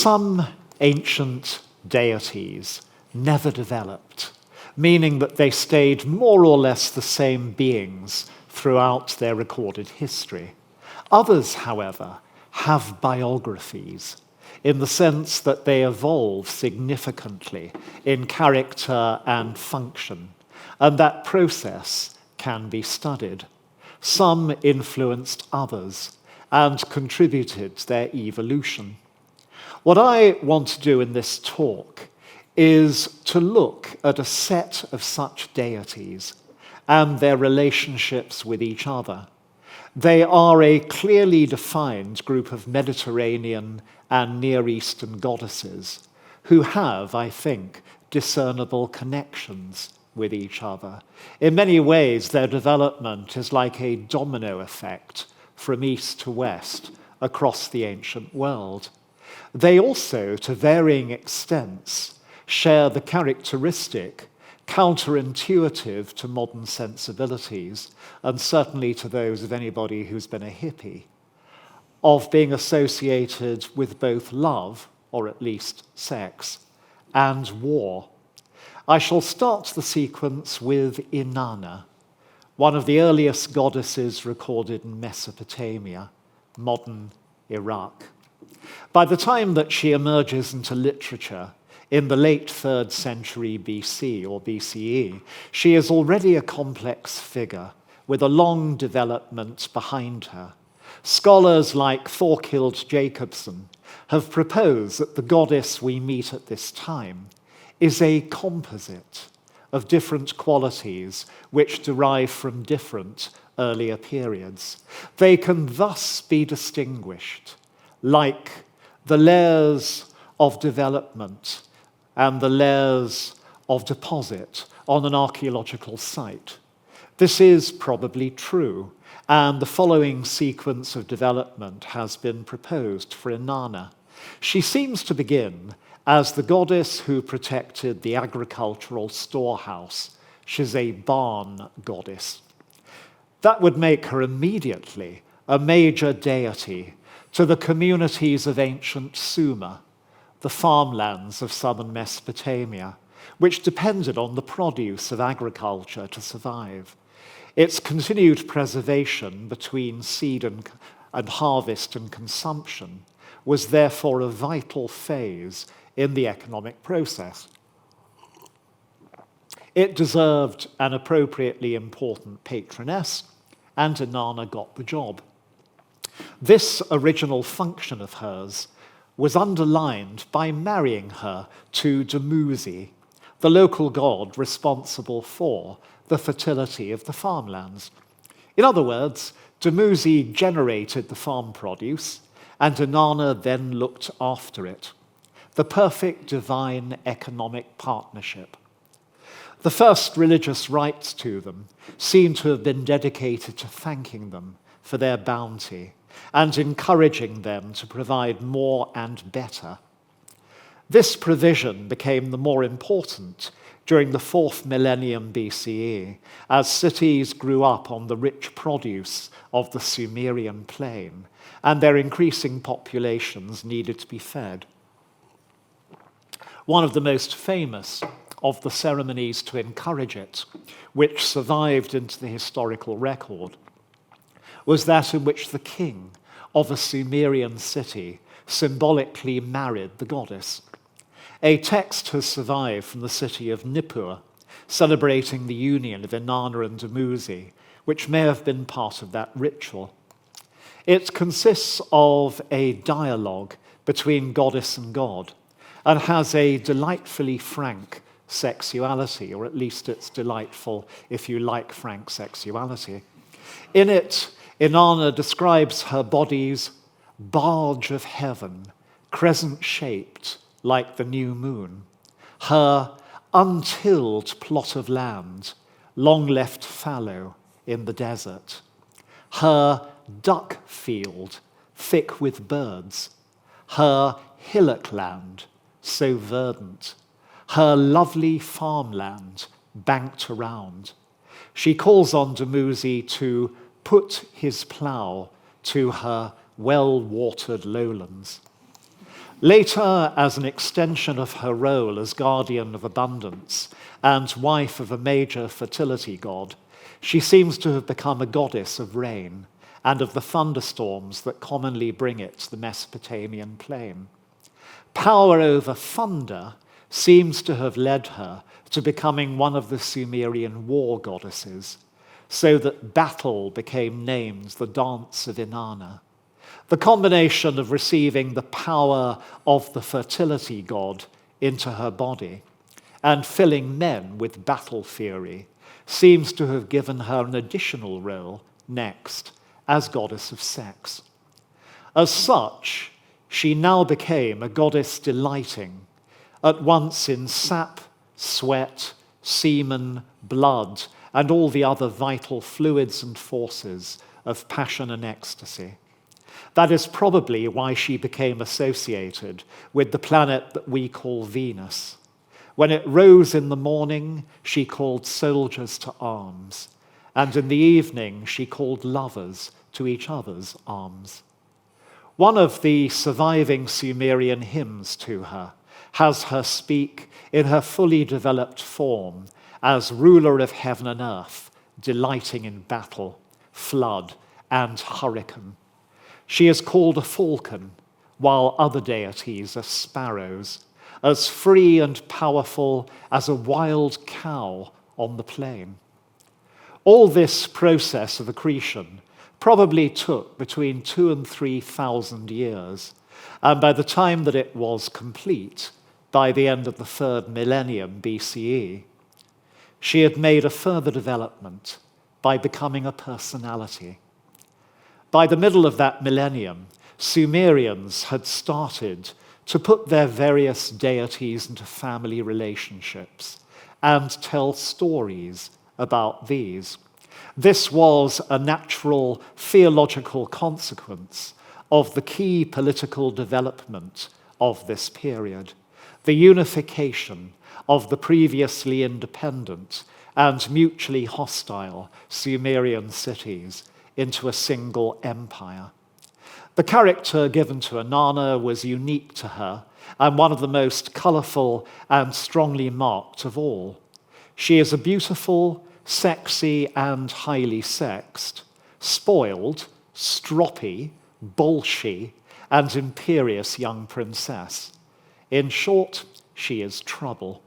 Some ancient deities never developed, meaning that they stayed more or less the same beings throughout their recorded history. Others, however, have biographies, in the sense that they evolve significantly in character and function, and that process can be studied. Some influenced others and contributed to their evolution. What I want to do in this talk is to look at a set of such deities and their relationships with each other. They are a clearly defined group of Mediterranean and Near Eastern goddesses who have, I think, discernible connections with each other. In many ways, their development is like a domino effect from east to west across the ancient world. They also, to varying extents, share the characteristic, counterintuitive to modern sensibilities, and certainly to those of anybody who's been a hippie, of being associated with both love, or at least sex, and war. I shall start the sequence with Inanna, one of the earliest goddesses recorded in Mesopotamia, modern Iraq. By the time that she emerges into literature, in the late 3rd century BC or BCE, she is already a complex figure with a long development behind her. Scholars like Thorkild Jacobsen have proposed that the goddess we meet at this time is a composite of different qualities which derive from different earlier periods. They can thus be distinguished like the layers of development and the layers of deposit on an archaeological site. This is probably true, and the following sequence of development has been proposed for Inanna. She seems to begin as the goddess who protected the agricultural storehouse. She's a barn goddess. That would make her immediately a major deity to the communities of ancient Sumer, the farmlands of southern Mesopotamia, which depended on the produce of agriculture to survive. Its continued preservation between seed and harvest and consumption was therefore a vital phase in the economic process. It deserved an appropriately important patroness, and Inanna got the job. This original function of hers was underlined by marrying her to Dumuzi, the local god responsible for the fertility of the farmlands. In other words, Dumuzi generated the farm produce, and Inanna then looked after it. The perfect divine economic partnership. The first religious rites to them seem to have been dedicated to thanking them for their bounty and encouraging them to provide more and better. This provision became the more important during the 4th millennium BCE, as cities grew up on the rich produce of the Sumerian plain, and their increasing populations needed to be fed. One of the most famous of the ceremonies to encourage it, which survived into the historical record, was that in which the king of a Sumerian city symbolically married the goddess. A text has survived from the city of Nippur, celebrating the union of Inanna and Dumuzi, which may have been part of that ritual. It consists of a dialogue between goddess and god, and has a delightfully frank sexuality, or at least it's delightful if you like frank sexuality. In it, Inanna describes her body's barge of heaven, crescent-shaped like the new moon, her untilled plot of land, long left fallow in the desert, her duck field, thick with birds, her hillock land, so verdant, her lovely farmland banked around. She calls on Dumuzi to put his plough to her well-watered lowlands. Later, as an extension of her role as guardian of abundance and wife of a major fertility god, she seems to have become a goddess of rain and of the thunderstorms that commonly bring it to the Mesopotamian plain. Power over thunder seems to have led her to becoming one of the Sumerian war goddesses, so that battle became named the dance of Inanna. The combination of receiving the power of the fertility god into her body and filling men with battle fury seems to have given her an additional role next as goddess of sex. As such, she now became a goddess delighting, at once in sap, sweat, semen, blood, and all the other vital fluids and forces of passion and ecstasy. That is probably why she became associated with the planet that we call Venus. When it rose in the morning, she called soldiers to arms, and in the evening she called lovers to each other's arms. One of the surviving Sumerian hymns to her has her speak in her fully developed form as ruler of heaven and earth, delighting in battle, flood, and hurricane. She is called a falcon, while other deities are sparrows, as free and powerful as a wild cow on the plain. All this process of accretion probably took between 2,000 and 3,000 years, and by the time that it was complete, by the end of the 3rd millennium BCE, she had made a further development by becoming a personality. By the middle of that millennium, Sumerians had started to put their various deities into family relationships and tell stories about these. This was a natural theological consequence of the key political development of this period, the unification of the previously independent and mutually hostile Sumerian cities into a single empire. The character given to Inanna was unique to her and one of the most colourful and strongly marked of all. She is a beautiful, sexy, and highly sexed, spoiled, stroppy, bolshy, and imperious young princess. In short, she is trouble.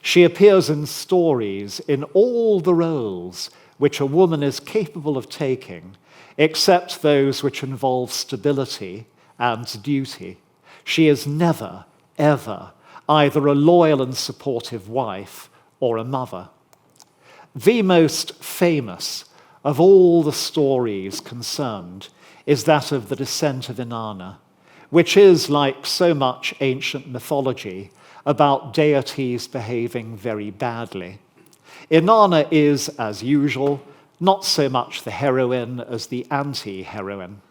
She appears in stories in all the roles which a woman is capable of taking, except those which involve stability and duty. She is never, ever, either a loyal and supportive wife or a mother. The most famous of all the stories concerned is that of the descent of Inanna, which is, like so much ancient mythology, about deities behaving very badly. Inanna is, as usual, not so much the heroine as the anti-heroine.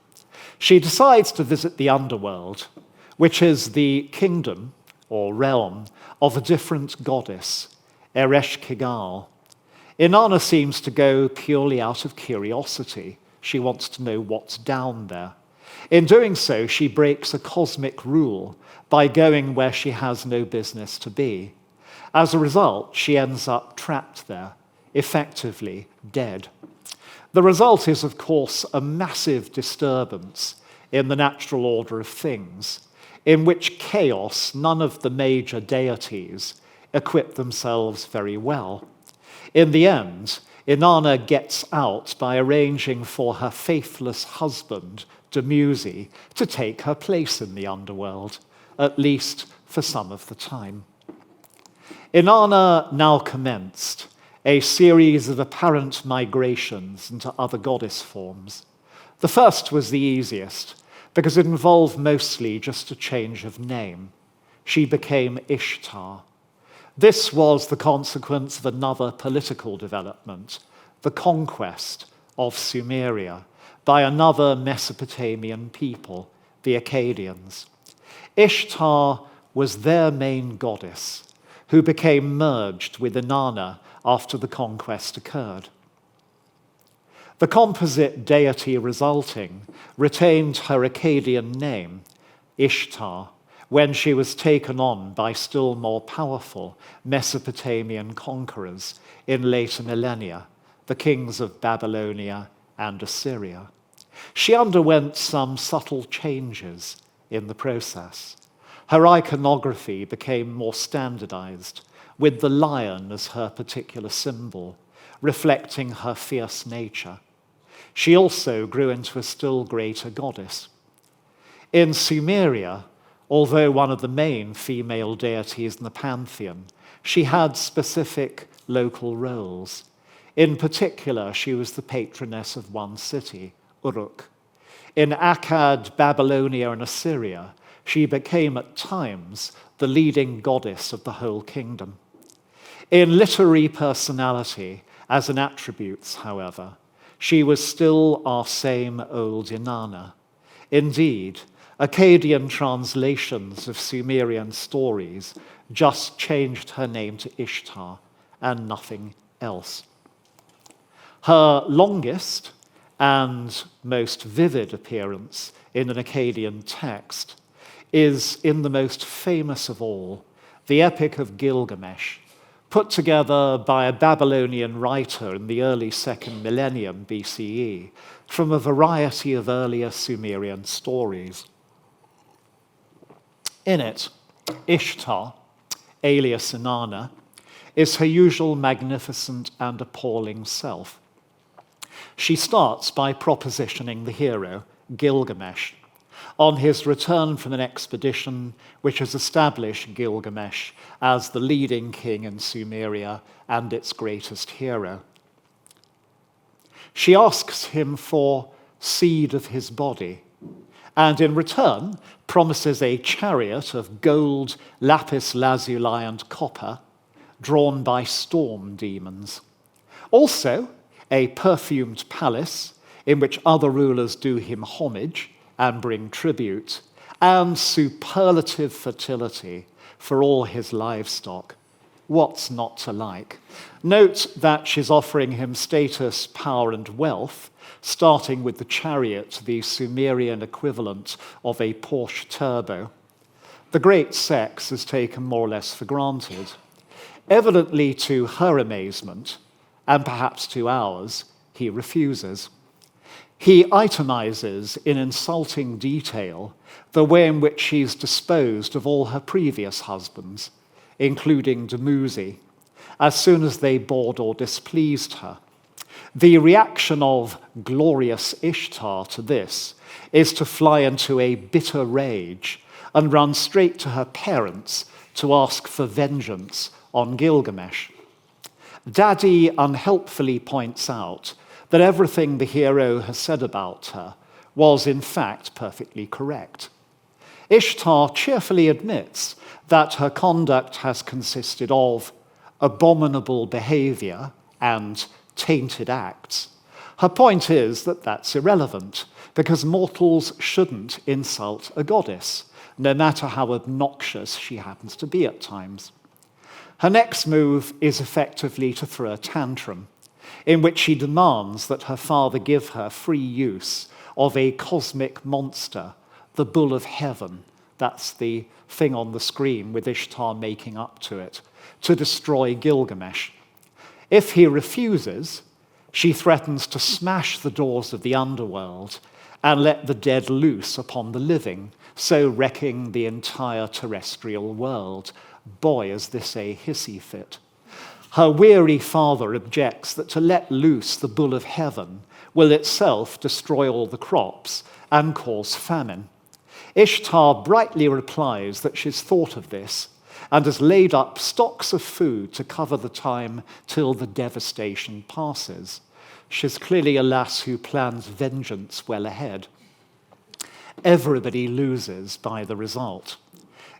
She decides to visit the Underworld, which is the kingdom, or realm, of a different goddess, Ereshkigal. Inanna seems to go purely out of curiosity. She wants to know what's down there. In doing so, she breaks a cosmic rule by going where she has no business to be. As a result, she ends up trapped there, effectively dead. The result is, of course, a massive disturbance in the natural order of things, in which chaos, none of the major deities, equip themselves very well. In the end, Inanna gets out by arranging for her faithless husband, Dumuzi, to take her place in the underworld, at least for some of the time. Inanna now commenced a series of apparent migrations into other goddess forms. The first was the easiest, because it involved mostly just a change of name. She became Ishtar. This was the consequence of another political development, the conquest of Sumeria by another Mesopotamian people, the Akkadians. Ishtar was their main goddess, who became merged with Inanna after the conquest occurred. The composite deity resulting retained her Akkadian name, Ishtar, when she was taken on by still more powerful Mesopotamian conquerors in later millennia, the kings of Babylonia and Assyria. She underwent some subtle changes in the process. Her iconography became more standardized, with the lion as her particular symbol, reflecting her fierce nature. She also grew into a still greater goddess. In Sumeria, although one of the main female deities in the pantheon, she had specific local roles. In particular, she was the patroness of one city, Uruk. In Akkad, Babylonia, and Assyria, she became at times the leading goddess of the whole kingdom. In literary personality, as in attributes, however, she was still our same old Inanna. Indeed, Akkadian translations of Sumerian stories just changed her name to Ishtar and nothing else. Her longest and most vivid appearance in an Akkadian text is in the most famous of all, the Epic of Gilgamesh, put together by a Babylonian writer in the early 2nd millennium BCE from a variety of earlier Sumerian stories. In it, Ishtar, alias Inanna, is her usual magnificent and appalling self. She starts by propositioning the hero, Gilgamesh, on his return from an expedition which has established Gilgamesh as the leading king in Sumeria and its greatest hero. She asks him for seed of his body, and in return promises a chariot of gold, lapis lazuli, and copper, drawn by storm demons. Also, a perfumed palace in which other rulers do him homage and bring tribute, and superlative fertility for all his livestock. What's not to like? Note that she's offering him status, power, and wealth, starting with the chariot, the Sumerian equivalent of a Porsche Turbo. The great sex is taken more or less for granted. Evidently to her amazement, and perhaps to ours, he refuses. He itemizes in insulting detail the way in which she's disposed of all her previous husbands, including Dumuzi, as soon as they bored or displeased her. The reaction of glorious Ishtar to this is to fly into a bitter rage and run straight to her parents to ask for vengeance on Gilgamesh. Daddy unhelpfully points out that everything the hero has said about her was in fact perfectly correct. Ishtar cheerfully admits that her conduct has consisted of abominable behavior and tainted acts. Her point is that that's irrelevant, because mortals shouldn't insult a goddess, no matter how obnoxious she happens to be at times. Her next move is effectively to throw a tantrum, in which she demands that her father give her free use of a cosmic monster, the Bull of Heaven, that's the thing on the screen with Ishtar making up to it, to destroy Gilgamesh. If he refuses, she threatens to smash the doors of the Underworld and let the dead loose upon the living, so wrecking the entire terrestrial world. Boy, is this a hissy fit. Her weary father objects that to let loose the Bull of Heaven will itself destroy all the crops and cause famine. Ishtar brightly replies that she's thought of this and has laid up stocks of food to cover the time till the devastation passes. She's clearly a lass who plans vengeance well ahead. Everybody loses by the result.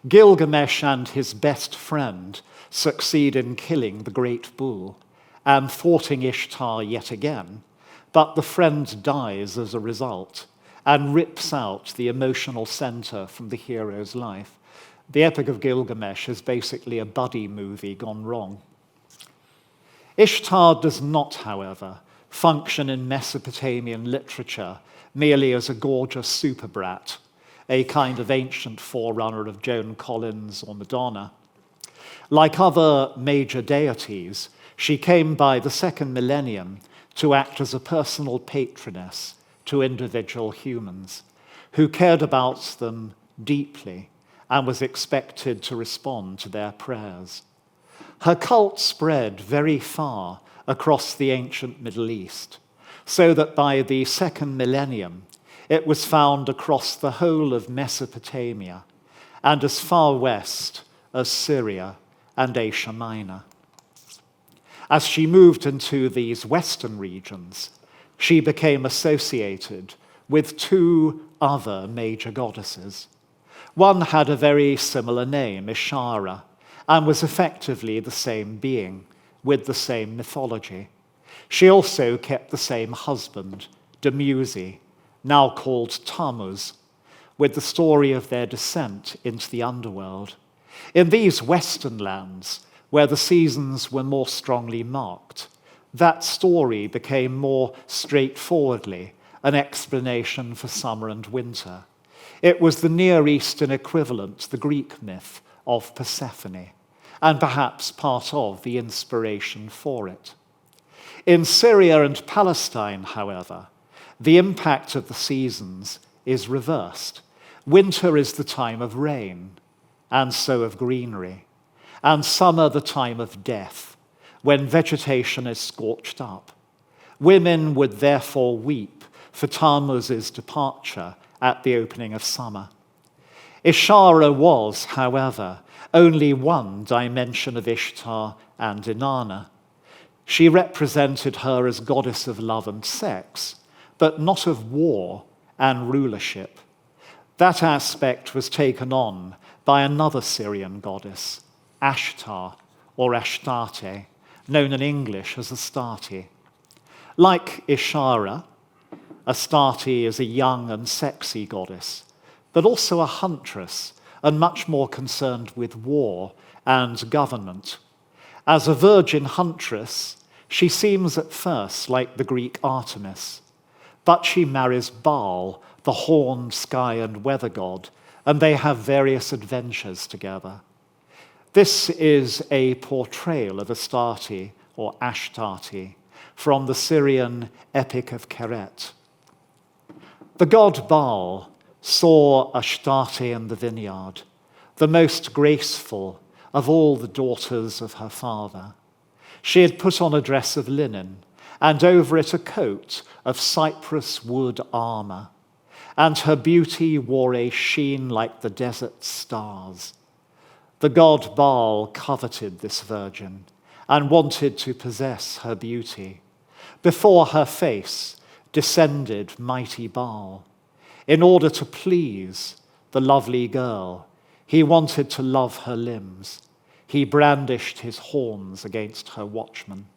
Gilgamesh and his best friend succeed in killing the great bull and thwarting Ishtar yet again, but the friend dies as a result and rips out the emotional center from the hero's life. The Epic of Gilgamesh is basically a buddy movie gone wrong. Ishtar does not, however, function in Mesopotamian literature merely as a gorgeous superbrat, a kind of ancient forerunner of Joan Collins or Madonna. Like other major deities, she came by the second millennium to act as a personal patroness to individual humans who cared about them deeply and was expected to respond to their prayers. Her cult spread very far across the ancient Middle East, so that by the second millennium, it was found across the whole of Mesopotamia and as far west as Syria and Asia Minor. As she moved into these western regions, she became associated with two other major goddesses. One had a very similar name, Ishtar, and was effectively the same being, with the same mythology. She also kept the same husband, Dumuzi, now called Tammuz, with the story of their descent into the underworld. In these western lands, where the seasons were more strongly marked, that story became more straightforwardly an explanation for summer and winter. It was the Near Eastern equivalent to the Greek myth of Persephone, and perhaps part of the inspiration for it. In Syria and Palestine, however, the impact of the seasons is reversed. Winter is the time of rain, and so of greenery, and summer the time of death, when vegetation is scorched up. Women would therefore weep for Tammuz's departure at the opening of summer. Ishtar was, however, only one dimension of Ishtar and Inanna. She represented her as goddess of love and sex, but not of war and rulership. That aspect was taken on by another Syrian goddess, Ashtar, or Astarte, known in English as Astarte. Like Ishtar, Astarte is a young and sexy goddess, but also a huntress and much more concerned with war and government. As a virgin huntress, she seems at first like the Greek Artemis, but she marries Baal, the horned sky and weather god, and they have various adventures together. This is a portrayal of Astarte, or Ashtarte, from the Syrian Epic of Keret. The god Baal saw Astarte in the vineyard, the most graceful of all the daughters of her father. She had put on a dress of linen, and over it a coat of cypress wood armor, and her beauty wore a sheen like the desert stars. The god Baal coveted this virgin and wanted to possess her beauty. Before her face descended mighty Baal. In order to please the lovely girl, he wanted to love her limbs. He brandished his horns against her watchmen.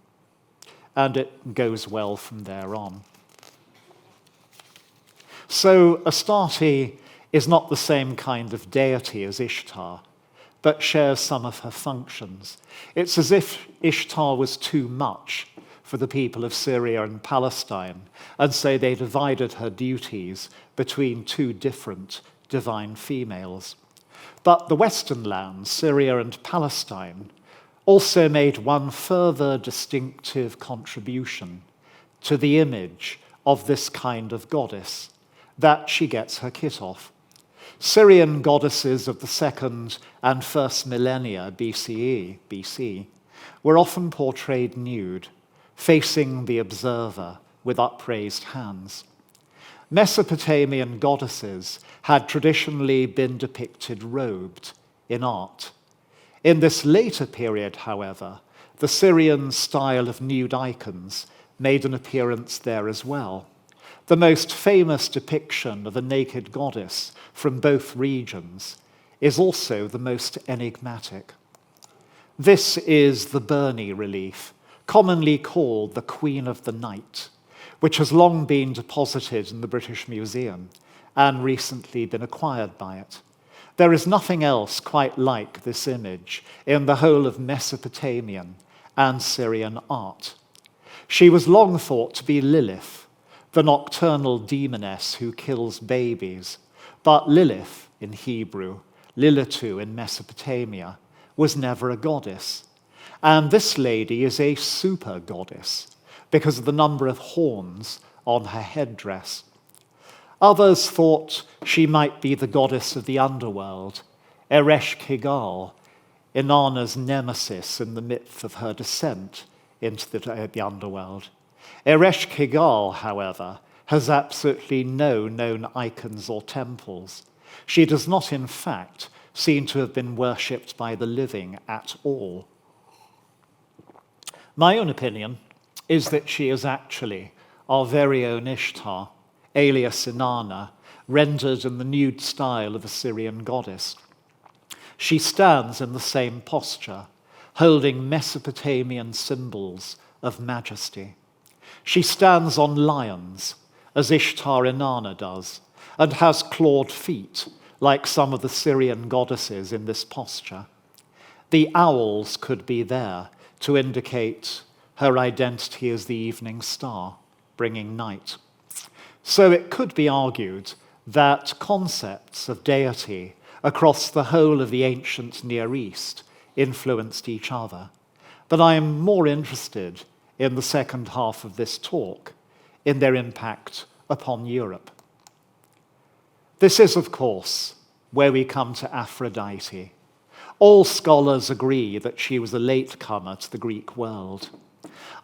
And it goes well from there on. So Astarte is not the same kind of deity as Ishtar, but shares some of her functions. It's as if Ishtar was too much for the people of Syria and Palestine, and so they divided her duties between two different divine females. But the Western lands, Syria and Palestine, also made one further distinctive contribution to the image of this kind of goddess, that she gets her kit off. Syrian goddesses of the second and first millennia BC, were often portrayed nude, facing the observer with upraised hands. Mesopotamian goddesses had traditionally been depicted robed in art. In this later period, however, the Syrian style of nude icons made an appearance there as well. The most famous depiction of a naked goddess from both regions is also the most enigmatic. This is the Burney relief, commonly called the Queen of the Night, which has long been deposited in the British Museum and recently been acquired by it. There is nothing else quite like this image in the whole of Mesopotamian and Syrian art. She was long thought to be Lilith, the nocturnal demoness who kills babies, But Lilith in Hebrew, Lilitu in Mesopotamia, was never a goddess. And this lady is a super goddess because of the number of horns on her headdress. Others thought she might be the goddess of the underworld, Eresh Kigal, Inanna's nemesis in the myth of her descent into the underworld. Eresh Kigal, however, has absolutely no known icons or temples. She does not, in fact, seem to have been worshipped by the living at all. My own opinion is that she is actually our very own Ishtar, alias Inanna, rendered in the nude style of a Syrian goddess. She stands in the same posture, holding Mesopotamian symbols of majesty. She stands on lions, as Ishtar Inanna does, and has clawed feet, like some of the Syrian goddesses in this posture. The owls could be there to indicate her identity as the evening star, bringing night. So it could be argued that concepts of deity across the whole of the ancient Near East influenced each other. But I am more interested in the second half of this talk, in their impact upon Europe. This is, of course, where we come to Aphrodite. All scholars agree that she was a latecomer to the Greek world.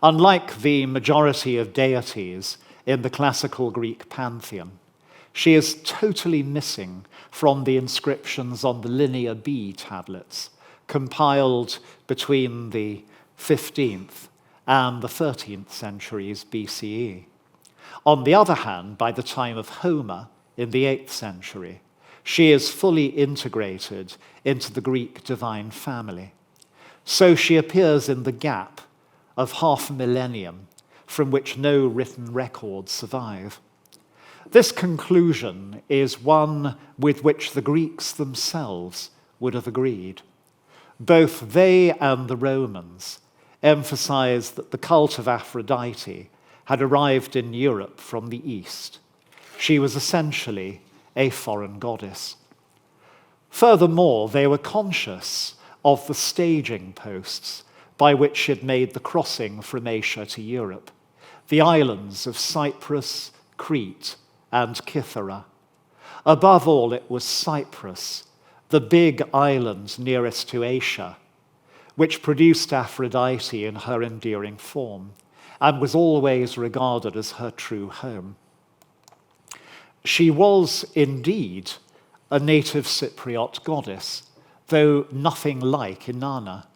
Unlike the majority of deities in the classical Greek pantheon, she is totally missing from the inscriptions on the Linear B tablets, compiled between the 15th and the 13th centuries BCE. On the other hand, by the time of Homer in the 8th century, she is fully integrated into the Greek divine family. So she appears in the gap of half a millennium from which no written records survive. This conclusion is one with which the Greeks themselves would have agreed. Both they and the Romans emphasized that the cult of Aphrodite had arrived in Europe from the East. She was essentially a foreign goddess. Furthermore, they were conscious of the staging posts by which she had made the crossing from Asia to Europe, the islands of Cyprus, Crete, and Cythera. Above all, it was Cyprus, the big island nearest to Asia, which produced Aphrodite in her endearing form and was always regarded as her true home. She was indeed a native Cypriot goddess, though nothing like Inanna.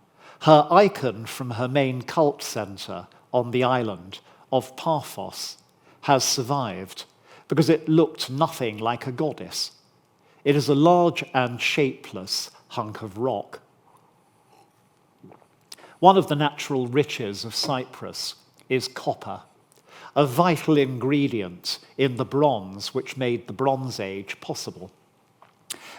Her icon from her main cult center on the island of Paphos has survived because it looked nothing like a goddess. It is a large and shapeless hunk of rock. One of the natural riches of Cyprus is copper, a vital ingredient in the bronze which made the Bronze Age possible.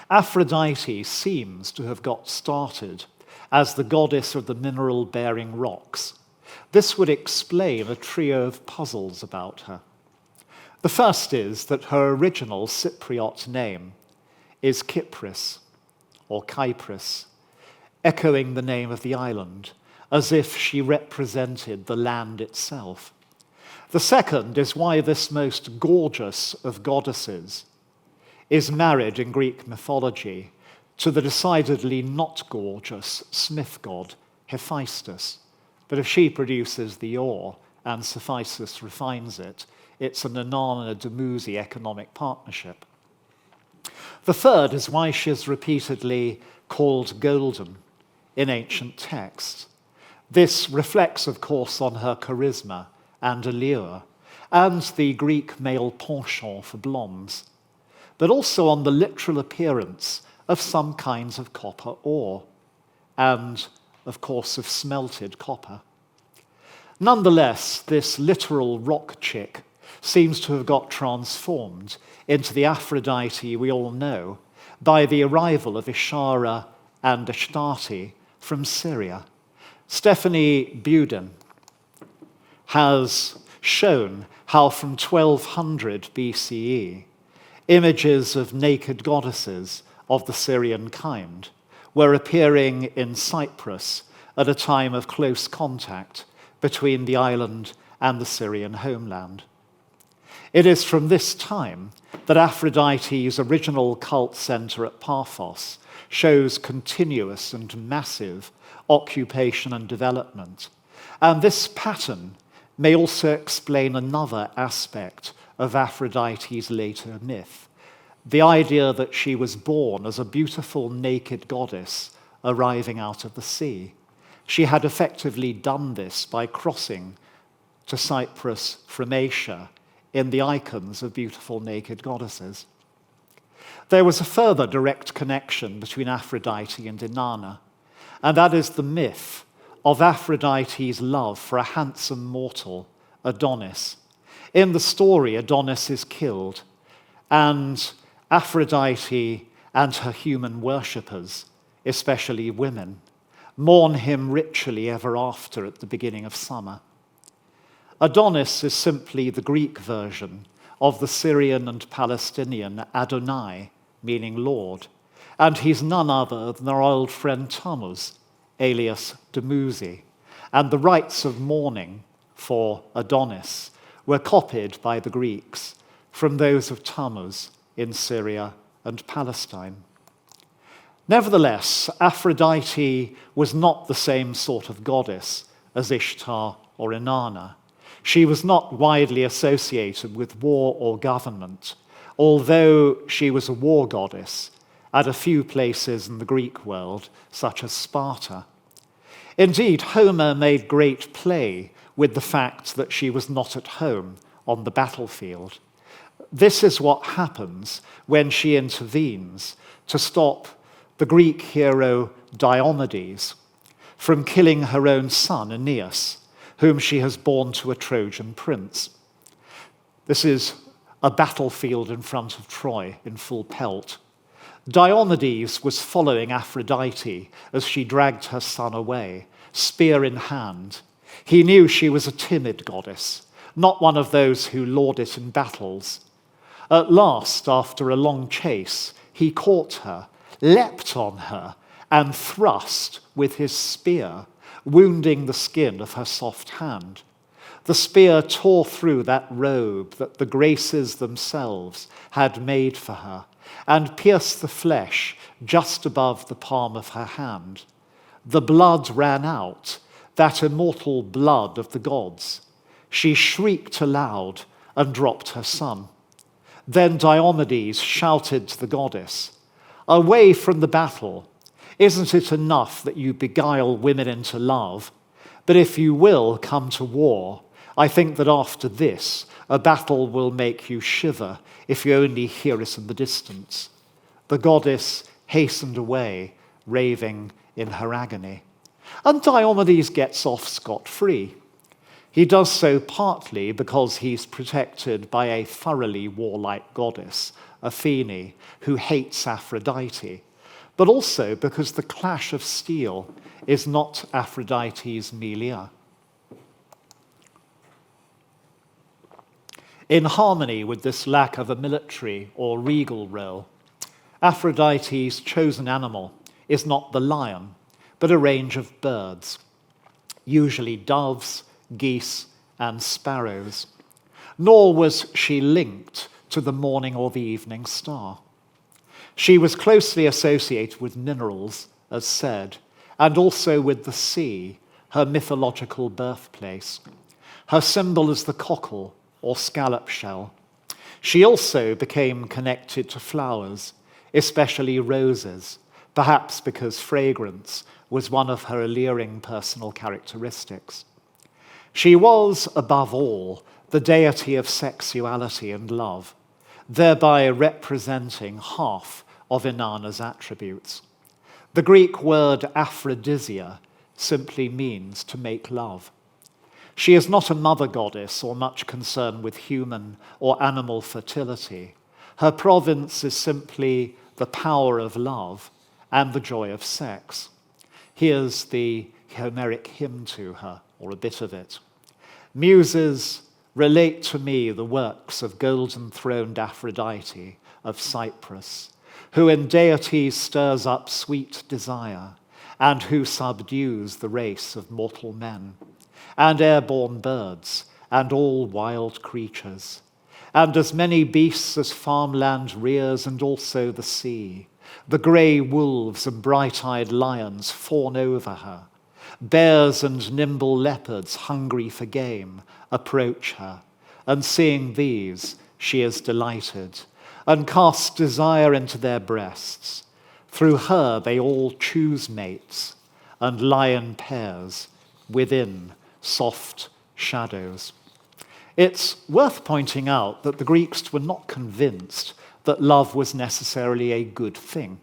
Aphrodite seems to have got started as the goddess of the mineral-bearing rocks. This would explain a trio of puzzles about her. The first is that her original Cypriot name is Kypris, or Kypris, echoing the name of the island, as if she represented the land itself. The second is why this most gorgeous of goddesses is married in Greek mythology to the decidedly not gorgeous smith god Hephaestus. But if she produces the ore and Cephissus refines it, it's an Inanna-Dumuzi economic partnership. The third is why she is repeatedly called golden in ancient texts. This reflects, of course, on her charisma and allure, and the Greek male penchant for blondes, but also on the literal appearance of some kinds of copper ore, and, of course, of smelted copper. Nonetheless, this literal rock chick seems to have got transformed into the Aphrodite we all know by the arrival of Ishara and Astarte from Syria. Stephanie Buden has shown how from 1200 BCE, Images of naked goddesses of the Syrian kind were appearing in Cyprus at a time of close contact between the island and the Syrian homeland. It is from this time that Aphrodite's original cult center at Paphos shows continuous and massive occupation and development. And this pattern may also explain another aspect of Aphrodite's later myth, the idea that she was born as a beautiful naked goddess arriving out of the sea. She had effectively done this by crossing to Cyprus from Asia in the icons of beautiful naked goddesses. There was a further direct connection between Aphrodite and Inanna, and that is the myth of Aphrodite's love for a handsome mortal, Adonis. In the story, Adonis is killed, and Aphrodite and her human worshippers, especially women, mourn him ritually ever after at the beginning of summer. Adonis is simply the Greek version of the Syrian and Palestinian Adonai, meaning Lord, and he's none other than our old friend Tammuz, alias Dumuzi, and the rites of mourning for Adonis were copied by the Greeks from those of Tammuz in Syria and Palestine. Nevertheless, Aphrodite was not the same sort of goddess as Ishtar or Inanna. She was not widely associated with war or government, although she was a war goddess at a few places in the Greek world, such as Sparta. Indeed, Homer made great play with the fact that she was not at home on the battlefield. This is what happens when she intervenes to stop the Greek hero Diomedes from killing her own son Aeneas, whom she has borne to a Trojan prince. This is a battlefield in front of Troy in full pelt. Diomedes was following Aphrodite as she dragged her son away, spear in hand. He knew she was a timid goddess, not one of those who lord it in battles. At last, after a long chase, he caught her, leapt on her, and thrust with his spear, wounding the skin of her soft hand. The spear tore through that robe that the Graces themselves had made for her, and pierced the flesh just above the palm of her hand. The blood ran out, that immortal blood of the gods. She shrieked aloud and dropped her son. Then Diomedes shouted to the goddess, "Away from the battle! Isn't it enough that you beguile women into love? But if you will come to war, I think that after this, a battle will make you shiver if you only hear it in the distance." The goddess hastened away, raving in her agony. And Diomedes gets off scot-free. He does so partly because he's protected by a thoroughly warlike goddess, Athene, who hates Aphrodite, but also because the clash of steel is not Aphrodite's milieu. In harmony with this lack of a military or regal role, Aphrodite's chosen animal is not the lion, but a range of birds, usually doves, geese, and sparrows. Nor was she linked to the morning or the evening star. She was closely associated with minerals, as said, and also with the sea, her mythological birthplace. Her symbol is the cockle, or scallop shell. She also became connected to flowers, especially roses, perhaps because fragrance was one of her alluring personal characteristics. She was, above all, the deity of sexuality and love, thereby representing half of Inanna's attributes. The Greek word aphrodisia simply means to make love. She is not a mother goddess or much concerned with human or animal fertility. Her province is simply the power of love and the joy of sex. Here's the Homeric hymn to her, or a bit of it. Muses, relate to me the works of golden-throned Aphrodite of Cyprus, who in deities stirs up sweet desire, and who subdues the race of mortal men, and airborne birds, and all wild creatures, and as many beasts as farmland rears, and also the sea. The grey wolves and bright-eyed lions fawn over her. Bears and nimble leopards, hungry for game, approach her, and seeing these, she is delighted, and casts desire into their breasts. Through her they all choose mates, and lie in pairs within soft shadows. It's worth pointing out that the Greeks were not convinced that love was necessarily a good thing.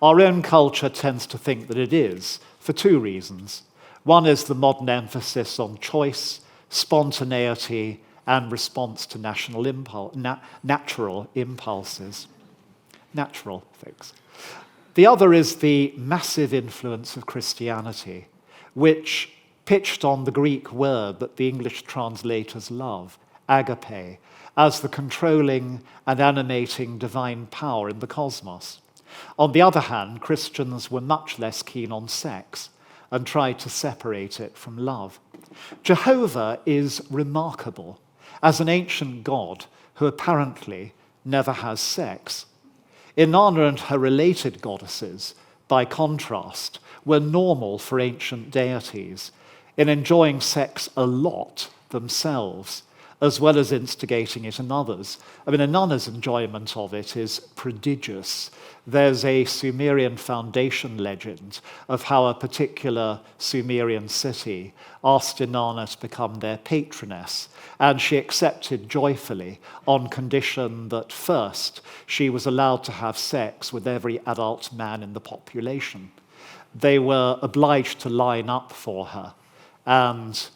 Our own culture tends to think that it is, for two reasons. One is the modern emphasis on choice, spontaneity, and response to natural impulses. Natural things. The other is the massive influence of Christianity, which pitched on the Greek word that the English translators love, agape, as the controlling and animating divine power in the cosmos. On the other hand, Christians were much less keen on sex and tried to separate it from love. Jehovah is remarkable as an ancient god who apparently never has sex. Inanna and her related goddesses, by contrast, were normal for ancient deities in enjoying sex a lot themselves, as well as instigating it in others. I mean, Inanna's enjoyment of it is prodigious. There's a Sumerian foundation legend of how a particular Sumerian city asked Inanna to become their patroness, and she accepted joyfully on condition that first she was allowed to have sex with every adult man in the population. They were obliged to line up for her, and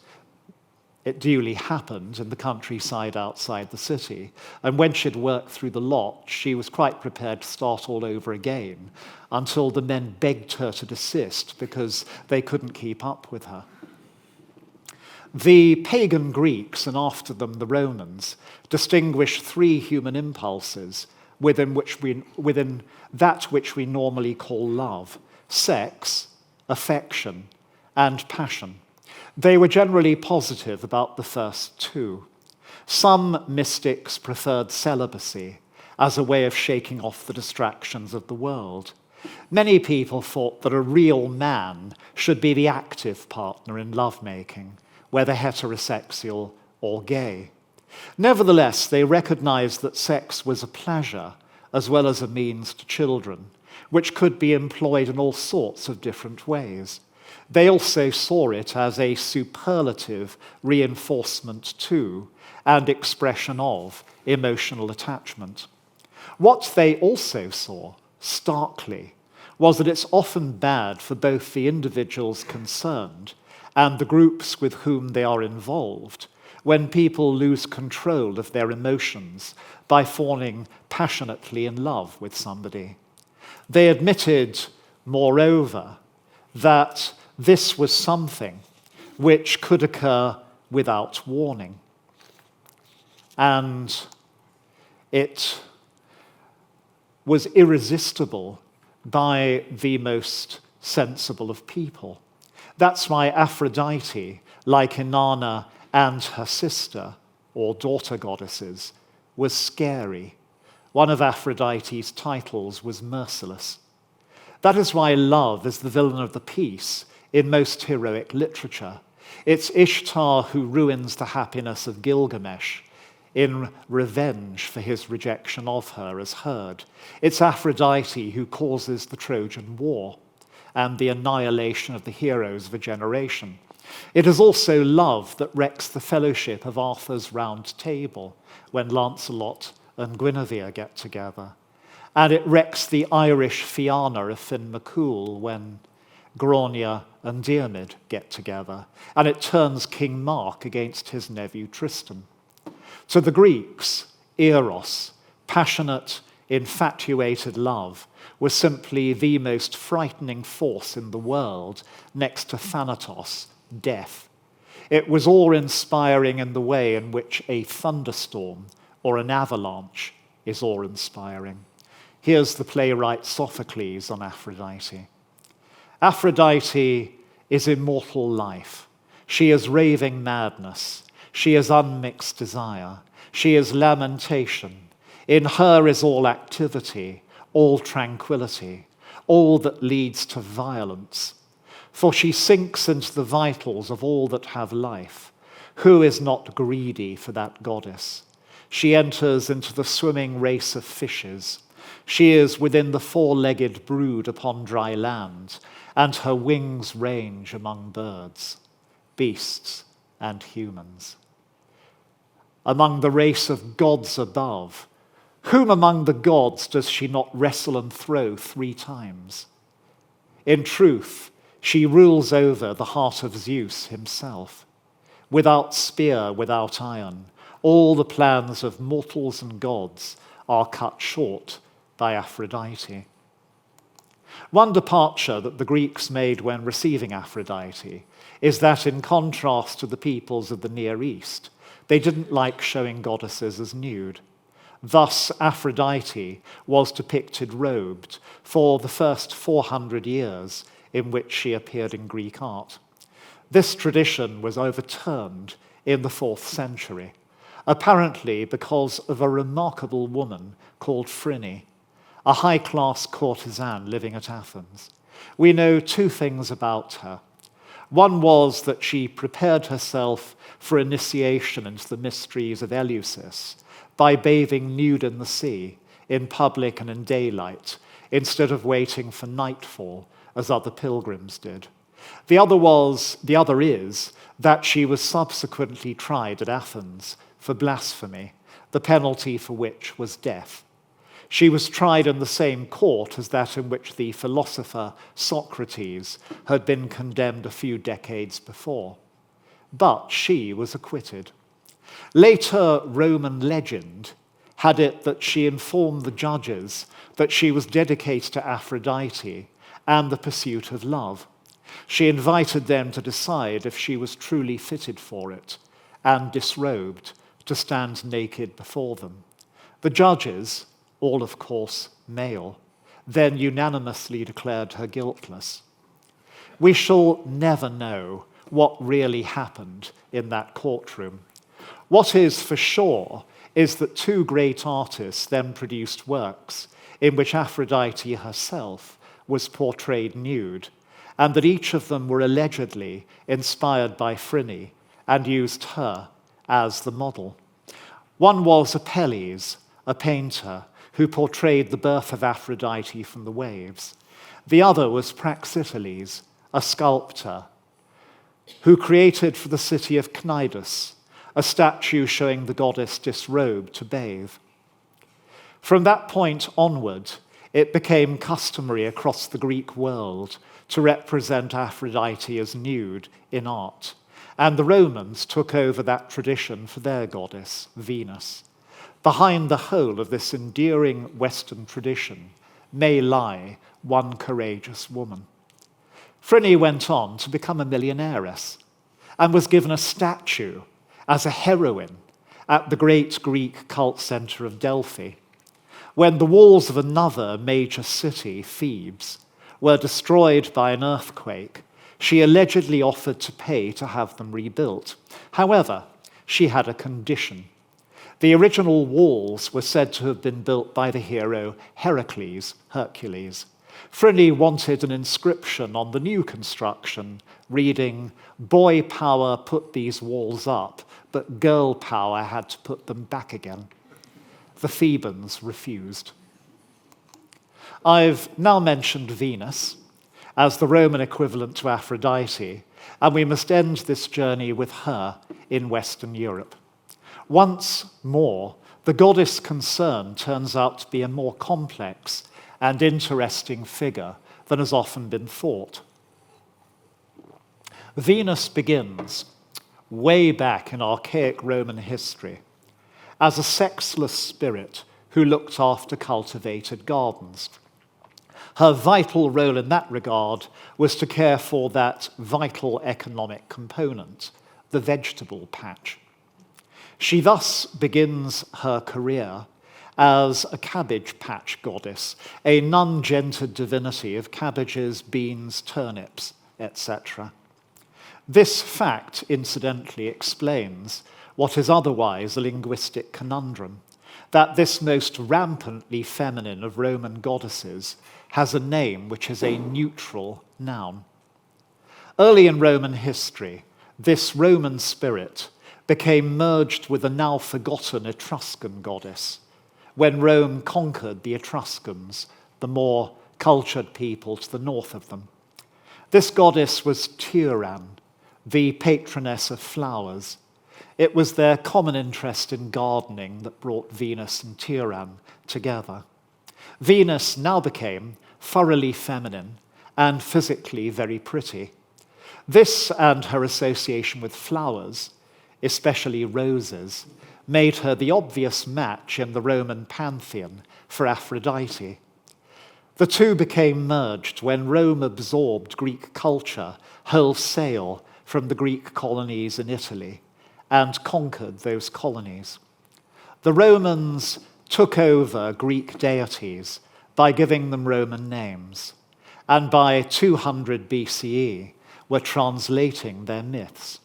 it duly happened in the countryside outside the city. And when she'd worked through the lot, she was quite prepared to start all over again until the men begged her to desist because they couldn't keep up with her. The pagan Greeks, and after them the Romans, distinguished three human impulses within that which we normally call love: sex, affection, and passion. They were generally positive about the first two. Some mystics preferred celibacy as a way of shaking off the distractions of the world. Many people thought that a real man should be the active partner in lovemaking, whether heterosexual or gay. Nevertheless, they recognized that sex was a pleasure as well as a means to children, which could be employed in all sorts of different ways. They also saw it as a superlative reinforcement to and expression of emotional attachment. What they also saw, starkly, was that it's often bad for both the individuals concerned and the groups with whom they are involved when people lose control of their emotions by falling passionately in love with somebody. They admitted, moreover, that this was something which could occur without warning. And it was irresistible by the most sensible of people. That's why Aphrodite, like Inanna and her sister, or daughter goddesses, was scary. One of Aphrodite's titles was merciless. That is why love is the villain of the piece in most heroic literature. It's Ishtar who ruins the happiness of Gilgamesh in revenge for his rejection of her as herd. It's Aphrodite who causes the Trojan War and the annihilation of the heroes of a generation. It is also love that wrecks the fellowship of Arthur's Round Table when Lancelot and Guinevere get together. And it wrecks the Irish Fianna of Finn McCool when Grania and Diomed get together. And it turns King Mark against his nephew Tristan. To the Greeks, eros, passionate, infatuated love, was simply the most frightening force in the world next to Thanatos, death. It was awe-inspiring in the way in which a thunderstorm or an avalanche is awe-inspiring. Here's the playwright Sophocles on Aphrodite. Aphrodite is immortal life. She is raving madness. She is unmixed desire. She is lamentation. In her is all activity, all tranquility, all that leads to violence. For she sinks into the vitals of all that have life. Who is not greedy for that goddess? She enters into the swimming race of fishes. She is within the four-legged brood upon dry land, and her wings range among birds, beasts, and humans. Among the race of gods above, whom among the gods does she not wrestle and throw 3 times? In truth, she rules over the heart of Zeus himself. Without spear, without iron, all the plans of mortals and gods are cut short by Aphrodite. One departure that the Greeks made when receiving Aphrodite is that, in contrast to the peoples of the Near East, they didn't like showing goddesses as nude. Thus, Aphrodite was depicted robed for the first 400 years in which she appeared in Greek art. This tradition was overturned in the 4th century, apparently because of a remarkable woman called Phryne, a high-class courtesan living at Athens. We know 2 things about her. One was that she prepared herself for initiation into the mysteries of Eleusis by bathing nude in the sea, in public and in daylight, instead of waiting for nightfall, as other pilgrims did. The other is that she was subsequently tried at Athens for blasphemy, the penalty for which was death. She was tried in the same court as that in which the philosopher Socrates had been condemned a few decades before. But she was acquitted. Later Roman legend had it that she informed the judges that she was dedicated to Aphrodite and the pursuit of love. She invited them to decide if she was truly fitted for it, and disrobed to stand naked before them. The judges, all of course male, then unanimously declared her guiltless. We shall never know what really happened in that courtroom. What is for sure is that 2 great artists then produced works in which Aphrodite herself was portrayed nude, and that each of them were allegedly inspired by Phryne and used her as the model. One was Apelles, a painter, who portrayed the birth of Aphrodite from the waves. The other was Praxiteles, a sculptor, who created for the city of Cnidus a statue showing the goddess disrobed to bathe. From that point onward, it became customary across the Greek world to represent Aphrodite as nude in art, and the Romans took over that tradition for their goddess, Venus. Behind the whole of this enduring Western tradition may lie one courageous woman. Phryne went on to become a millionairess and was given a statue as a heroine at the great Greek cult center of Delphi. When the walls of another major city, Thebes, were destroyed by an earthquake, she allegedly offered to pay to have them rebuilt. However, she had a condition. The original walls were said to have been built by the hero Hercules. Phryne wanted an inscription on the new construction reading, "Boy power put these walls up, but girl power had to put them back again." The Thebans refused. I've now mentioned Venus as the Roman equivalent to Aphrodite, and we must end this journey with her in Western Europe. Once more, the goddess concerned turns out to be a more complex and interesting figure than has often been thought. Venus begins way back in archaic Roman history as a sexless spirit who looked after cultivated gardens. Her vital role in that regard was to care for that vital economic component, the vegetable patch. She thus begins her career as a cabbage patch goddess, a nun-gendered divinity of cabbages, beans, turnips, etc. This fact, incidentally, explains what is otherwise a linguistic conundrum, that this most rampantly feminine of Roman goddesses has a name which is a neutral noun. Early in Roman history, this Roman spirit became merged with a now forgotten Etruscan goddess when Rome conquered the Etruscans, the more cultured people to the north of them. This goddess was Tyran, the patroness of flowers. It was their common interest in gardening that brought Venus and Tyran together. Venus now became thoroughly feminine and physically very pretty. This and her association with flowers, especially roses, made her the obvious match in the Roman pantheon for Aphrodite. The two became merged when Rome absorbed Greek culture wholesale from the Greek colonies in Italy and conquered those colonies. The Romans took over Greek deities by giving them Roman names, and by 200 BCE were translating their myths.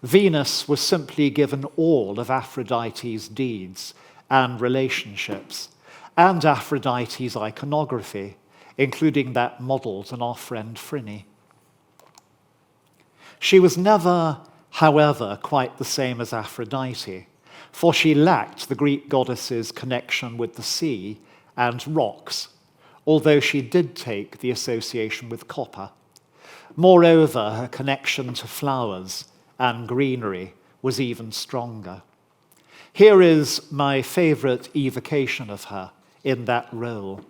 Venus was simply given all of Aphrodite's deeds and relationships, and Aphrodite's iconography, including that modeled on our friend Phryne. She was never, however, quite the same as Aphrodite, for she lacked the Greek goddess's connection with the sea and rocks, although she did take the association with copper. Moreover, her connection to flowers and greenery was even stronger. Here is my favorite evocation of her in that role,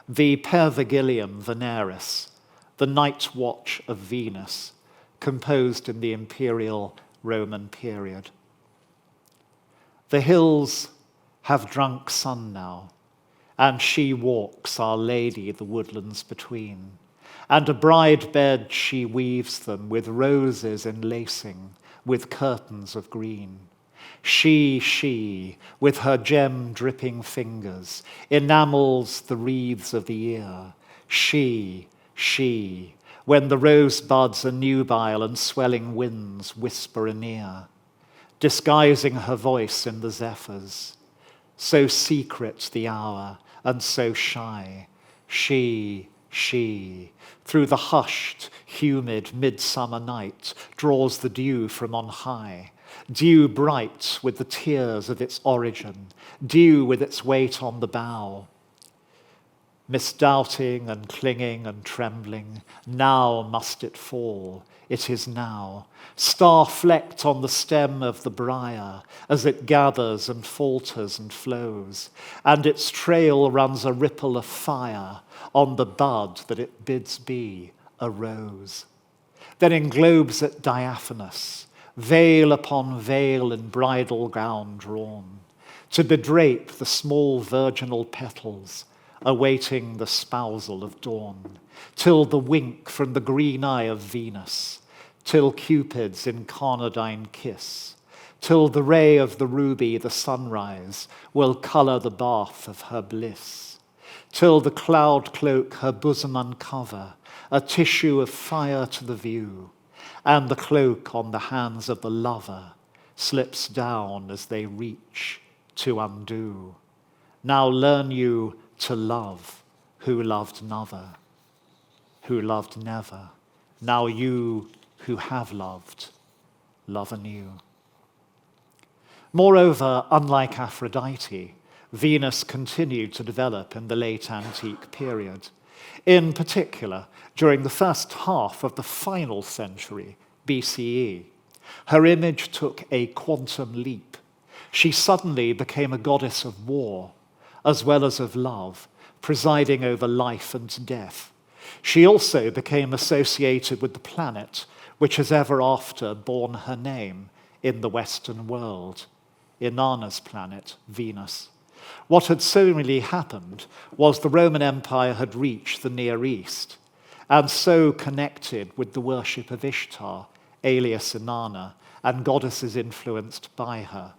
the Per Vigilium Veneris, the Night Watch of Venus, composed in the imperial Roman period. The hills have drunk sun now, and she walks, Our Lady, the woodlands between. And a bride bed she weaves them with roses enlacing, with curtains of green. She, with her gem-dripping fingers, enamels the wreaths of the ear. She, when the rosebuds are nubile and swelling winds whisper anear, disguising her voice in the zephyrs. So secret the hour and so shy, she, through the hushed, humid midsummer night, draws the dew from on high, dew bright with the tears of its origin, dew with its weight on the bough. Misdoubting and clinging and trembling, now must it fall, it is now. Star-flecked on the stem of the briar, as it gathers and falters and flows, and its trail runs a ripple of fire on the bud that it bids be a rose. Then englobes it diaphanous, veil upon veil in bridal gown drawn, to bedrape the small virginal petals, awaiting the spousal of dawn, till the wink from the green eye of Venus, till Cupid's incarnadine kiss, till the ray of the ruby, the sunrise, will colour the bath of her bliss, till the cloud cloak her bosom uncover, a tissue of fire to the view, and the cloak on the hands of the lover slips down as they reach to undo. Now learn you to love who loved never, Now you who have loved, love anew. Moreover, unlike Aphrodite, Venus continued to develop in the late antique period. In particular, during the first half of the final century BCE, her image took a quantum leap. She suddenly became a goddess of war, as well as of love, presiding over life and death. She also became associated with the planet, which has ever after borne her name in the Western world, Inanna's planet, Venus. What had seemingly happened was the Roman Empire had reached the Near East, and so connected with the worship of Ishtar, alias Inanna, and goddesses influenced by her,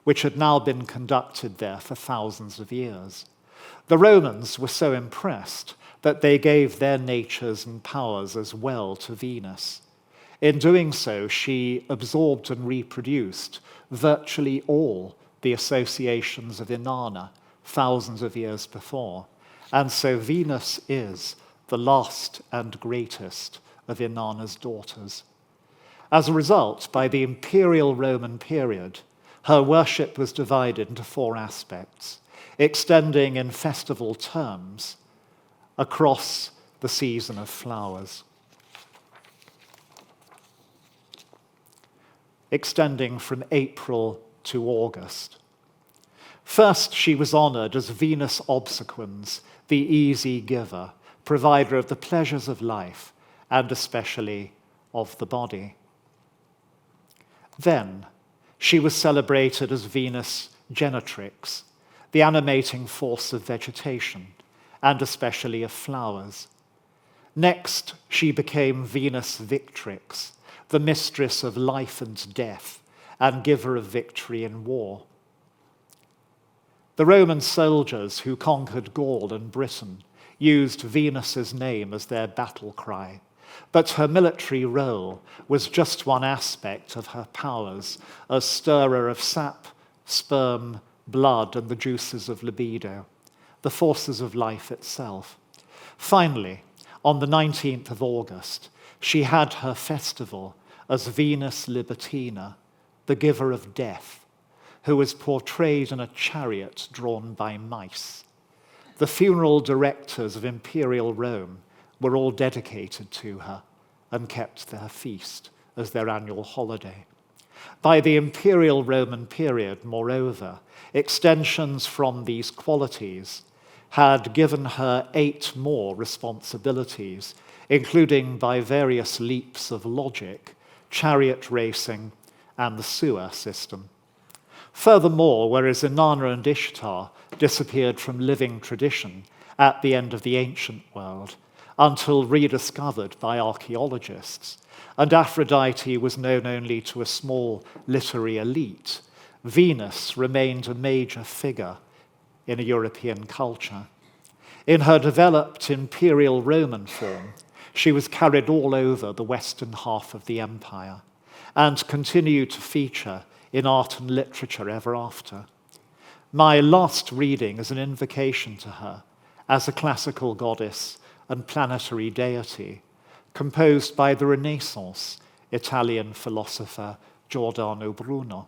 which had now been conducted there for thousands of years. The Romans were so impressed that they gave their natures and powers as well to Venus. In doing so, she absorbed and reproduced virtually all the associations of Inanna thousands of years before. And so Venus is the last and greatest of Inanna's daughters. As a result, by the imperial Roman period, her worship was divided into four aspects, extending in festival terms across the season of flowers. Extending from April to August. First, she was honored as Venus obsequens, the easy giver, provider of the pleasures of life, and especially of the body. Then, she was celebrated as Venus genetrix, the animating force of vegetation, and especially of flowers. Next, she became Venus victrix, the mistress of life and death, and giver of victory in war. The Roman soldiers who conquered Gaul and Britain used Venus's name as their battle cry, but her military role was just one aspect of her powers as stirrer of sap, sperm, blood, and the juices of libido, the forces of life itself. Finally, on the 19th of August, she had her festival as Venus Libertina, the giver of death, who was portrayed in a chariot drawn by mice. The funeral directors of imperial Rome were all dedicated to her and kept their feast as their annual holiday. By the imperial Roman period, moreover, extensions from these qualities had given her 8 more responsibilities, including by various leaps of logic, chariot racing, and the sewer system. Furthermore, whereas Inanna and Ishtar disappeared from living tradition at the end of the ancient world until rediscovered by archaeologists, and Aphrodite was known only to a small literary elite, Venus remained a major figure in a European culture. In her developed imperial Roman form, she was carried all over the western half of the empire and continued to feature in art and literature ever after. My last reading is an invocation to her as a classical goddess and planetary deity, composed by the Renaissance Italian philosopher Giordano Bruno.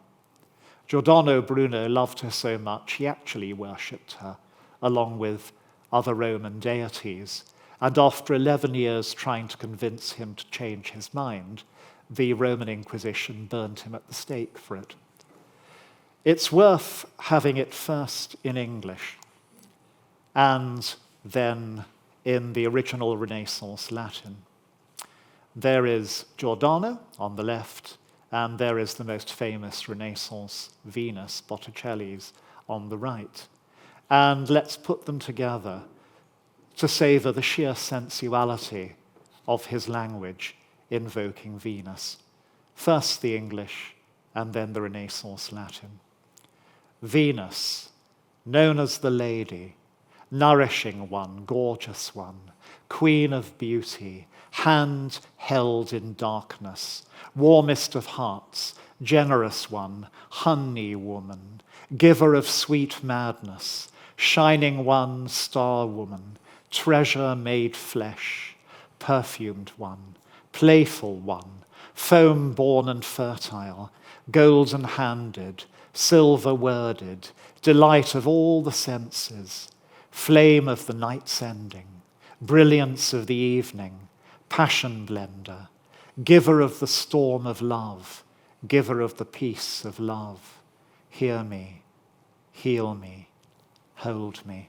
Giordano Bruno loved her so much he actually worshipped her, along with other Roman deities, and after 11 years trying to convince him to change his mind, the Roman Inquisition burned him at the stake for it. It's worth having it first in English, and then in the original Renaissance Latin. There is Giordano on the left, and there is the most famous Renaissance Venus, Botticelli's, on the right. And let's put them together to savor the sheer sensuality of his language invoking Venus. First the English, and then the Renaissance Latin. Venus, known as the Lady, nourishing one, gorgeous one, queen of beauty, hand held in darkness, warmest of hearts, generous one, honey woman, giver of sweet madness, shining one, star woman, treasure made flesh, perfumed one, playful one, foam born and fertile, golden handed, silver worded, delight of all the senses, flame of the night's ending, brilliance of the evening, passion blender, giver of the storm of love, giver of the peace of love. Hear me, heal me, hold me.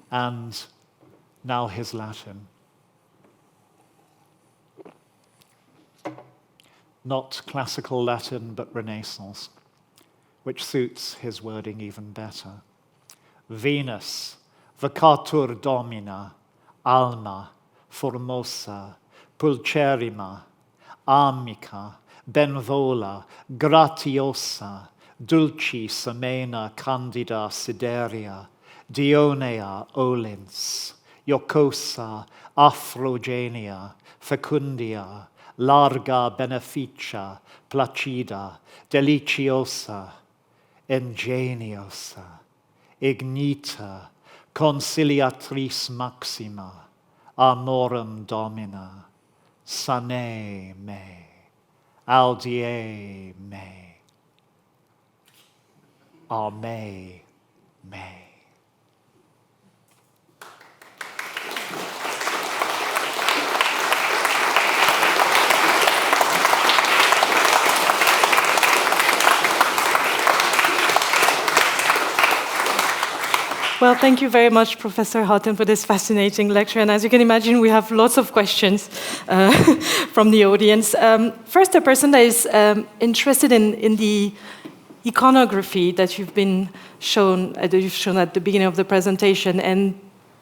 And now his Latin. Not classical Latin, but Renaissance, which suits his wording even better. Venus, vacatur domina, alma, formosa, pulcherrima, amica, benvola, gratiosa, dulcis amena candida sideria, dionea olens, jocosa, Afrogenia, fecundia, larga beneficia, placida, deliciosa, ingeniosa, ignita, conciliatris maxima, amorum domina, sane me, audie me, ame me. Well, thank you very much, Professor Hutton, for this fascinating lecture. And as you can imagine, we have lots of questions from the audience. First, a person that is interested in the iconography that you've shown at the beginning of the presentation, and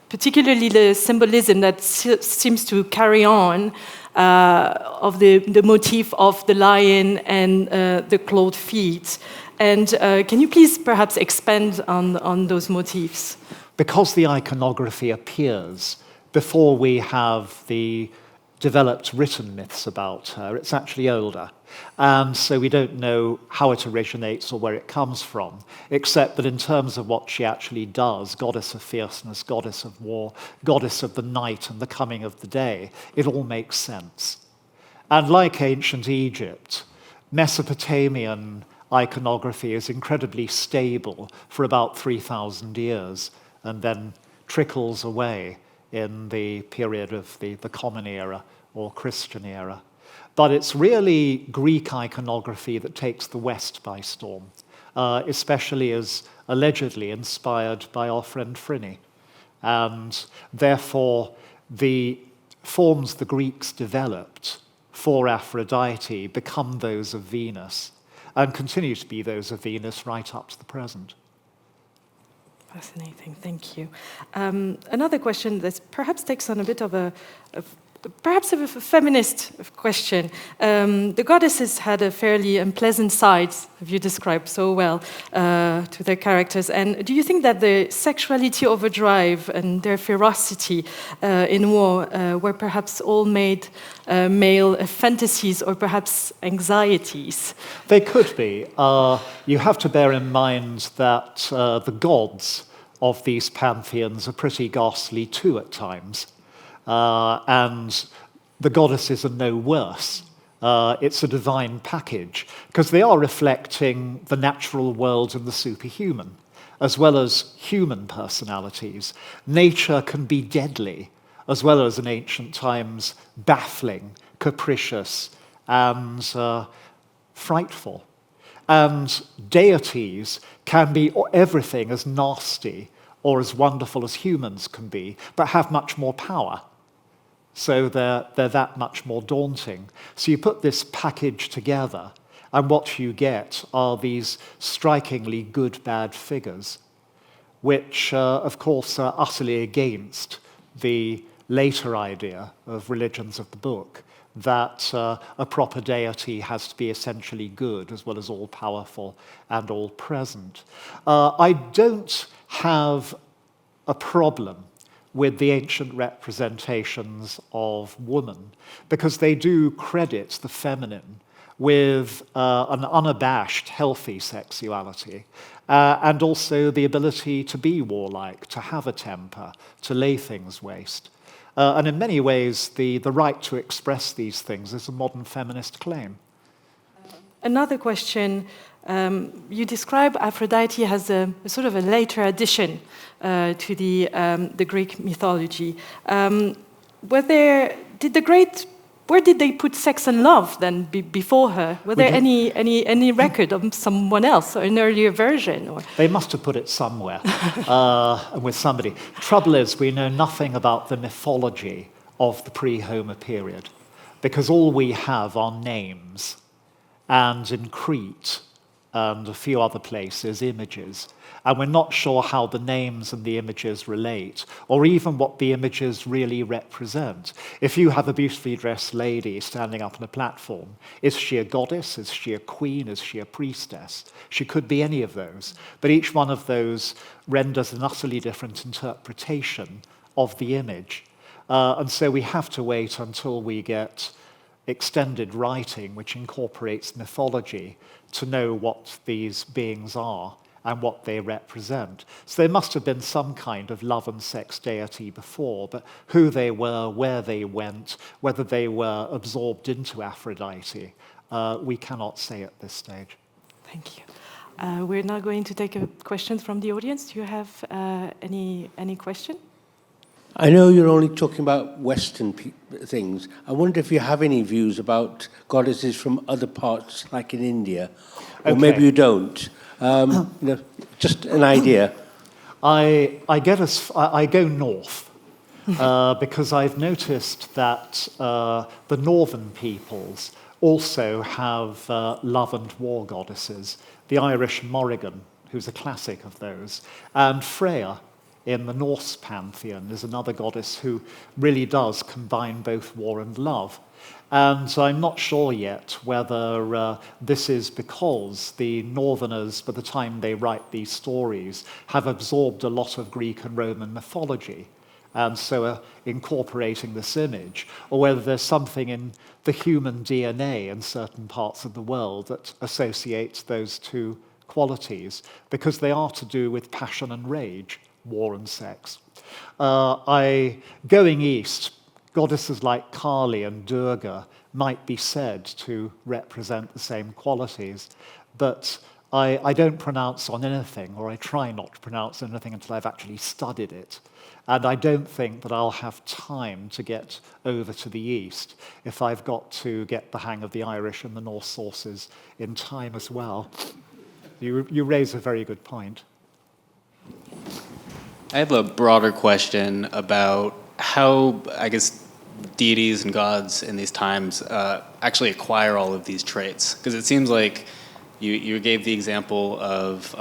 particularly the symbolism that seems to carry on of the motif of the lion and the clawed feet. And can you please perhaps expand on those motifs? Because the iconography appears before we have the developed written myths about her, it's actually older. And so we don't know how it originates or where it comes from, except that in terms of what she actually does, goddess of fierceness, goddess of war, goddess of the night and the coming of the day, it all makes sense. And like ancient Egypt, Mesopotamian iconography is incredibly stable for about 3,000 years and then trickles away in the period of the Common Era or Christian era. But it's really Greek iconography that takes the West by storm, especially as allegedly inspired by our friend Phryne. And therefore, the forms the Greeks developed for Aphrodite become those of Venus, and continue to be those of Venus right up to the present. Fascinating, thank you. Another question that perhaps takes on a bit of a feminist question. The goddesses had a fairly unpleasant side, as you described so well, to their characters. And do you think that the sexuality overdrive and their ferocity in war were perhaps all made male fantasies or perhaps anxieties? They could be. You have to bear in mind that the gods of these pantheons are pretty ghastly too at times. And the goddesses are no worse. It's a divine package, because they are reflecting the natural world and the superhuman, as well as human personalities. Nature can be deadly, as well as in ancient times baffling, capricious, and frightful. And deities can be everything as nasty or as wonderful as humans can be, but have much more power. So they're that much more daunting. So you put this package together, and what you get are these strikingly good-bad figures, which, of course, are utterly against the later idea of religions of the book, that a proper deity has to be essentially good, as well as all-powerful and all-present. I don't have a problem with the ancient representations of woman, because they do credit the feminine with an unabashed, healthy sexuality, and also the ability to be warlike, to have a temper, to lay things waste. And in many ways, the right to express these things is a modern feminist claim. Another question. You describe Aphrodite as a sort of a later addition to the Greek mythology. Where did they put sex and love then before her? Were there any record of someone else or an earlier version? Or? They must have put it somewhere with somebody. Trouble is, we know nothing about the mythology of the pre-Homer period, because all we have are names. And in Crete, and a few other places, images. And we're not sure how the names and the images relate, or even what the images really represent. If you have a beautifully dressed lady standing up on a platform, is she a goddess? Is she a queen? Is she a priestess? She could be any of those. But each one of those renders an utterly different interpretation of the image. And so we have to wait until we get extended writing which incorporates mythology to know what these beings are and what they represent. So there must have been some kind of love and sex deity before, but who they were, where they went, whether they were absorbed into Aphrodite, we cannot say at this stage. Thank you. We're now going to take a question from the audience. Do you have any question? I know you're only talking about Western things. I wonder if you have any views about goddesses from other parts, like in India, or Okay. maybe you don't. Just an idea. I go north because I've noticed that the northern peoples also have love and war goddesses. The Irish Morrigan, who's a classic of those, and Freya in the Norse pantheon is another goddess who really does combine both war and love. And I'm not sure yet whether this is because the Northerners, by the time they write these stories, have absorbed a lot of Greek and Roman mythology, and so are incorporating this image, or whether there's something in the human DNA in certain parts of the world that associates those two qualities, because they are to do with passion and rage, war and sex. Going east, goddesses like Kali and Durga might be said to represent the same qualities, but I don't pronounce on anything, or I try not to pronounce anything until I've actually studied it. And I don't think that I'll have time to get over to the east if I've got to get the hang of the Irish and the Norse sources in time as well. You raise a very good point. I have a broader question about how, I guess, deities and gods in these times actually acquire all of these traits. Because it seems like you gave the example of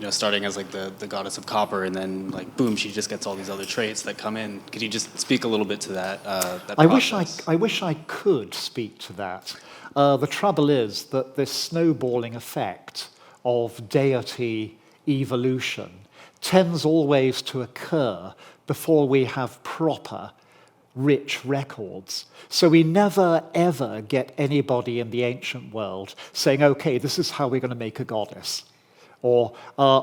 starting as like the goddess of copper, and then like boom, she just gets all these other traits that come in. Could you just speak a little bit to that? That process? I wish I could speak to that. The trouble is that this snowballing effect of deity evolution tends always to occur before we have proper, rich records. So we never, ever get anybody in the ancient world saying, okay, this is how we're going to make a goddess. Or,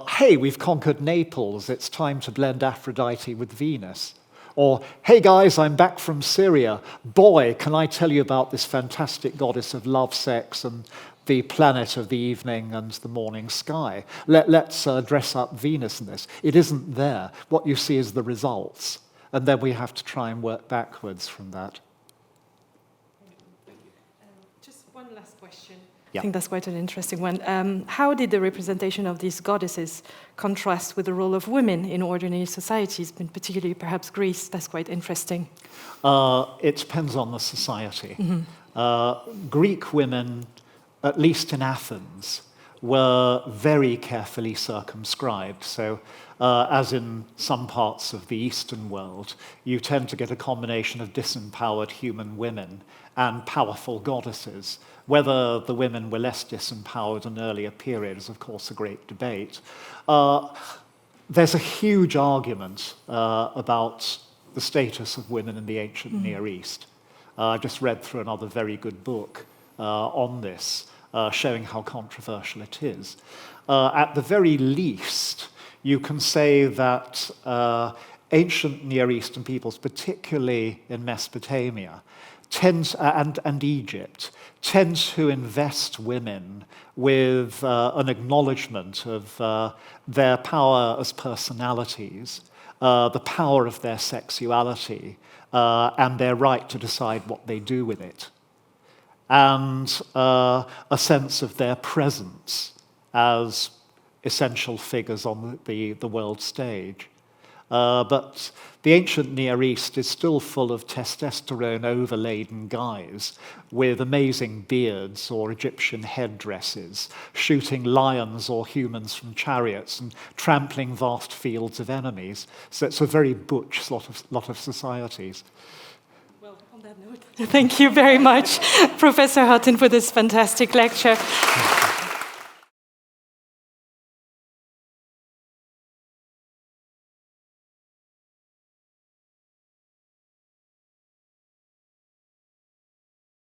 hey, we've conquered Naples, it's time to blend Aphrodite with Venus. Or, hey guys, I'm back from Syria. Boy, can I tell you about this fantastic goddess of love, sex, and the planet of the evening and the morning sky. Let's dress up Venus in this. It isn't there. What you see is the results. And then we have to try and work backwards from that. Just one last question. Yeah. I think that's quite an interesting one. How did the representation of these goddesses contrast with the role of women in ordinary societies, and particularly perhaps Greece? That's quite interesting. It depends on the society. Mm-hmm. Greek women, at least in Athens, were very carefully circumscribed. So, as in some parts of the Eastern world, you tend to get a combination of disempowered human women and powerful goddesses. Whether the women were less disempowered in earlier periods is, of course, a great debate. There's a huge argument about the status of women in the ancient Near East. I just read through another very good book on this, showing how controversial it is. At the very least, you can say that ancient Near Eastern peoples, particularly in Mesopotamia, and Egypt, tend to invest women with an acknowledgement of their power as personalities, the power of their sexuality, and their right to decide what they do with it, and a sense of their presence as essential figures on the world stage. But the ancient Near East is still full of testosterone-overladen guys with amazing beards or Egyptian headdresses, shooting lions or humans from chariots and trampling vast fields of enemies. So it's a very butch lot of societies. Well, on that note, thank you very much, Professor Hutton, for this fantastic lecture.